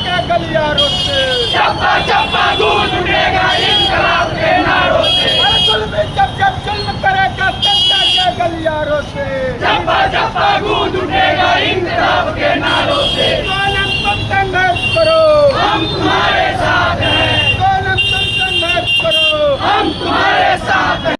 के गलियारों से, चप्पा चप्पा गूंज उठेगा इंकलाब के नारों से। अरे जुल्म जब जुल्म करेगा जनता के गलियारों से, चप्पा चप्पा गूंज उठेगा इंकलाब के नारों से। सोनम तुम संघर्ष करो, हम तुम्हारे साथ हैं, सोनम तुम संघर्ष करो, हम तुम्हारे साथ हैं।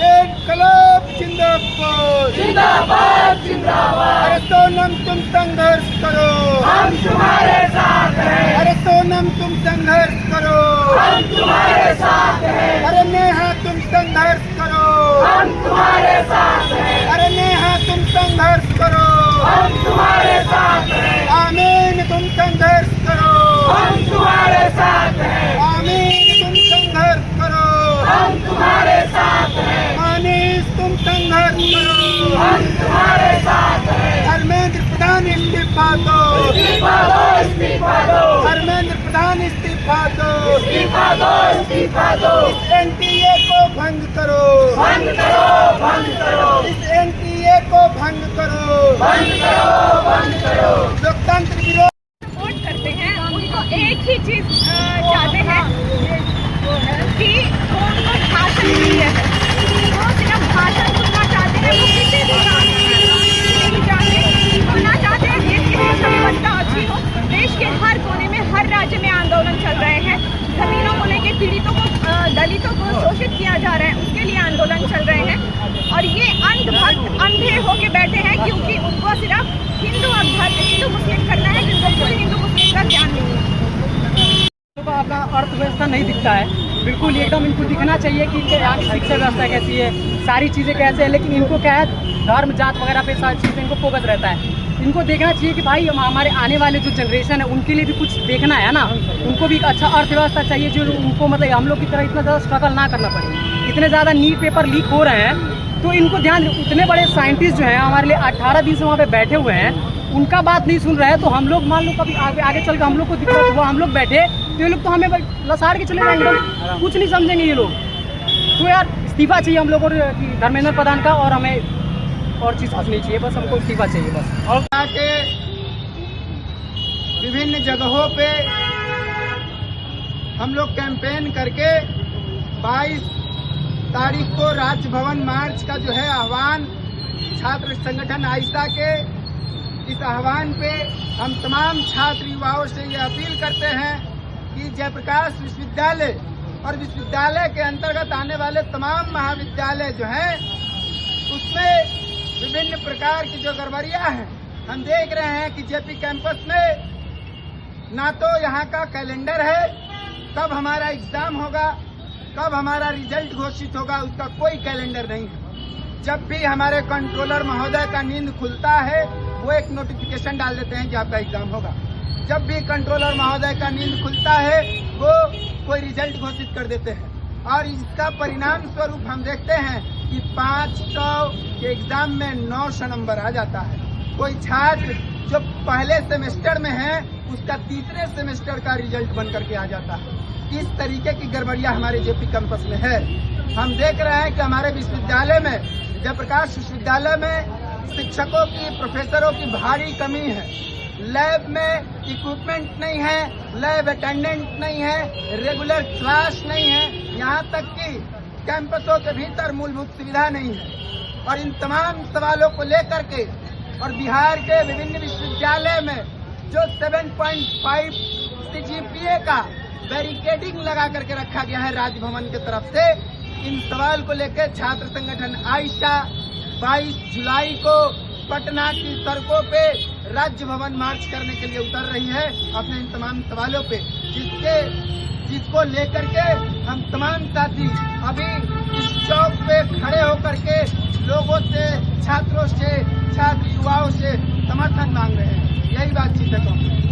इंकलाब जिंदाबाद, जिंदाबाद जिंदाबाद, अरे सोनम तुम संघर्ष करो, हम तुम्हारे साथ हैं, अरे सोनम तुम संघर्ष करो, हम तुम्हारे साथ हैं, अरे नेहा तुम संघर्ष करो, हम तुम्हारे साथ हैं, अरे नेहा तुम संघर्ष करो, हम तुम्हारे साथ हैं, आमीन तुम संघर्ष करो, हम तुम्हारे साथ हैं, आमीन तुम संघर्ष करो, हम तुम्हारे साथ हैं, मानीस तुम संघर्ष करो, हम तुम्हारे साथ हैं। धर्मेंद्र प्रधान इस्तीफा दो, इस्तीफा दो, इस्तीफा दो, धर्मेंद्र प्रधान इस्तीफा दो, इस्तीफा दो, इस्तीफा दो। इस एनटीए को भंग करो, बंद करो, बंद करो, इस एनटीए को भंग करो, बंद करो, बंद करो। लोकतंत्र विरोध सपोर्ट करते हैं, उनको एक ही चीज चाहते हैं कि वो उनको भाषण चाहिए है, वो सिर्फ भाषण सुनना चाहते हैं, वो किसी भी काम नहीं चाहते, वो ना चाहते हैं देश की व्यवस्था अच्छी हो। देश के हर कोने में हर राज्य में आंदोलन चल रहे हैं, जमीनों को लेकर पीड़ितों को दलितों को शोषित किया जा रहा है, उसके लिए आंदोलन चल रहे हैं। और ये अंधभक्त अंधे होके बैठे हैं क्योंकि उनको सिर्फ हिंदू मुस्लिम करना है, जिनको कोई हिंदू मुस्लिम का ज्ञान नहीं है। को अपना अर्थव्यवस्था नहीं दिखता है, बिल्कुल एकदम इनको दिखना चाहिए कि यहाँ की शिक्षा व्यवस्था कैसी है, सारी चीज़ें कैसे हैं, लेकिन इनको क्या है धर्म जात वगैरह पे सारी चीज़ें इनको फोकस रहता है। इनको देखना चाहिए कि भाई हमारे आने वाले जो जनरेशन है उनके लिए भी कुछ देखना है ना, उनको भी एक अच्छा अर्थव्यवस्था चाहिए जो उनको मतलब हम लोग की तरह इतना ज़्यादा स्ट्रगल ना करना पड़े। इतने ज़्यादा नीट पेपर लीक हो रहे हैं तो इनको ध्यान, इतने बड़े साइंटिस्ट जो हैं हमारे लिए 18 दिन से वहाँ पे बैठे हुए हैं, उनका बात नहीं सुन रहे हैं, तो हम लोग मान लो कभी आगे चल के हम लोग को दिक्कत हुआ, हम लोग बैठे तो ये लोग तो हमें लसाड़ के चले जाएंगे, कुछ नहीं समझेंगे ये लोग। तो यार इस्तीफा चाहिए हम लोगों को धर्मेंद्र प्रधान का, और हमें और चीज़ कुछ नहीं चाहिए, बस हमको इस्तीफा चाहिए बस। और के विभिन्न जगहों पे हम लोग कैंपेन करके 22 तारीख को राजभवन मार्च का जो है आह्वान, छात्र संगठन आइसा के इस आह्वान पे हम तमाम छात्र युवाओं से ये अपील करते हैं कि जयप्रकाश विश्वविद्यालय और विश्वविद्यालय के अंतर्गत आने वाले तमाम महाविद्यालय जो हैं उसमें विभिन्न प्रकार की जो गड़बड़ियां हैं हम देख रहे हैं कि जेपी कैंपस में ना तो यहाँ का कैलेंडर है, कब हमारा एग्जाम होगा, कब हमारा रिजल्ट घोषित होगा, उसका कोई कैलेंडर नहीं है। जब भी हमारे कंट्रोलर महोदय का नींद खुलता है वो एक नोटिफिकेशन डाल देते हैं कि आपका एग्जाम होगा। जब भी कंट्रोलर महोदय का नींद खुलता है वो कोई रिजल्ट घोषित कर देते हैं, और इसका परिणाम स्वरूप हम देखते हैं कि 500 के एग्जाम में 900 नंबर आ जाता है। कोई छात्र जो पहले सेमेस्टर में है उसका तीसरे सेमेस्टर का रिजल्ट बन करके आ जाता है। इस तरीके की गड़बड़ियां हमारे जेपी कैंपस में है। हम देख रहे हैं कि हमारे विश्वविद्यालय में, जयप्रकाश विश्वविद्यालय में शिक्षकों की, प्रोफेसरों की भारी कमी है। लैब में इक्विपमेंट नहीं है, लैब अटेंडेंट नहीं है, रेगुलर क्लास नहीं है, यहाँ तक कि कैंपसों के भीतर मूलभूत सुविधा नहीं है। और इन तमाम सवालों को लेकर के और बिहार के विभिन्न विश्वविद्यालय में जो 7.5 CGPA का बैरिकेडिंग लगा करके रखा गया है राजभवन की तरफ से, इन सवाल को लेकर छात्र संगठन आइशा 22 जुलाई को पटना की सड़कों पे राज्य भवन मार्च करने के लिए उतर रही है अपने इन तमाम सवालों पे, जिसको लेकर के हम तमाम साथी अभी इस चौक पे खड़े होकर के लोगों से, छात्रों से, छात्र युवाओं से समर्थन मांग रहे हैं। यही बातचीत है।